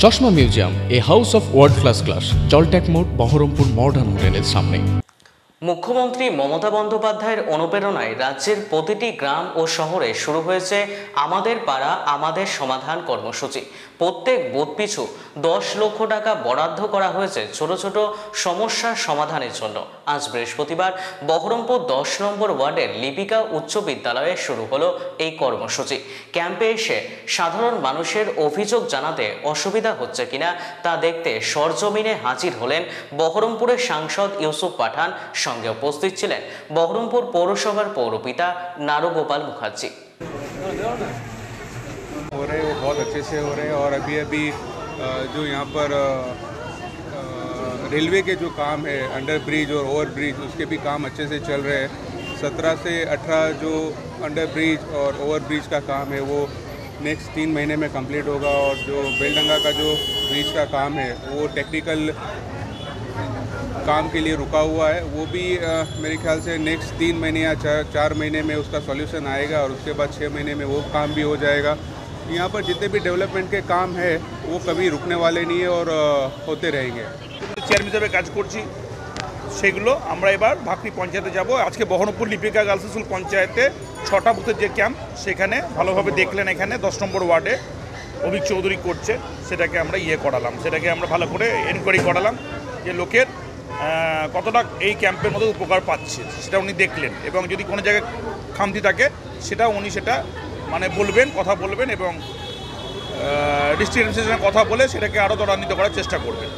চশমা museum, a house of world class, জলট্যাক মোড়, বহরমপুর মডার্ন হোটেলের সামনে। মুখ্যমন্ত্রী মমতা বন্দ্যোপাধ্যায়ের অনুপ্রেরণায় রাজ্যের প্রতিটি গ্রাম ও শহরে শুরু হয়েছে আমাদের পাড়া আমাদের সমাধান কর্মসূচি। প্রত্যেক বুথ পিছু 10 লক্ষ টাকা বরাদ্দ করা হয়েছে ছোট ছোট সমস্যার সমাধানের জন্য। আজ বৃহস্পতিবার বহরমপুর 10 নম্বর ওয়ার্ডের লিপিকা উচ্চ বিদ্যালয়ে শুরু হলো এই কর্মসূচি। ক্যাম্পে এসে সাধারণ মানুষের অভিযোগ জানাতে অসুবিধা হচ্ছে কিনা তা দেখতে সরজমিনে হাজির হলেন বহরমপুরের সাংসদ ইউসুফ পাঠান। সঙ্গে উপস্থিত ছিলেন বহরমপুর পৌরসভার পৌরপিতা নারুগোপাল মুখার্জি। हो रहे वो बहुत अच्छे से हो रहे हैं और अभी जो यहाँ पर रेलवे के जो काम है, अंडर ब्रिज और ओवर ब्रिज, उसके भी काम अच्छे से चल रहे हैं। 17 से 18 जो अंडर ब्रिज और ओवर ब्रिज का काम है वो नेक्स्ट 3 महीने में कंप्लीट होगा और जो बेलडंगा का जो ब्रिज का काम है वो टेक्निकल काम के लिए रुका हुआ है, वो भी मेरे ख्याल से नेक्स्ट 3 महीने या 4 महीने में उसका सॉल्यूशन आएगा और उसके बाद 6 महीने में वो काम भी हो जाएगा। यहाँ पर जितने भी डेवलपमेंट के काम है वो कभी रुकने वाले नहीं है और होते रहेंगे। চেয়ারম্যান হিসেবে কাজ করছি, সেগুলো আমরা এবার ভাকরি পঞ্চায়েতে যাব। আজকে বহরমপুর লিপিকা গার্লস স্কুল পঞ্চায়েতে 6টা বুথের যে ক্যাম্প, সেখানে ভালোভাবে দেখলেন, এখানে 10 নম্বর ওয়ার্ডে অভিক চৌধুরী করছে, সেটাকে আমরা করালাম, সেটাকে আমরা ভালো করে এনকোয়ারি করালাম যে লোকের কতটা এই ক্যাম্পের মধ্যে উপকার পাচ্ছে, সেটা উনি দেখলেন এবং যদি কোনো জায়গায় খামতি থাকে সেটা উনি মানে বলবেন, কথা বলবেন এবং ডিস্ট্রিক্ট অ্যাডমিনিস্ট্রেশনের কথা বলে সেটাকে আরও ত্বরান্বিত করার চেষ্টা করবেন।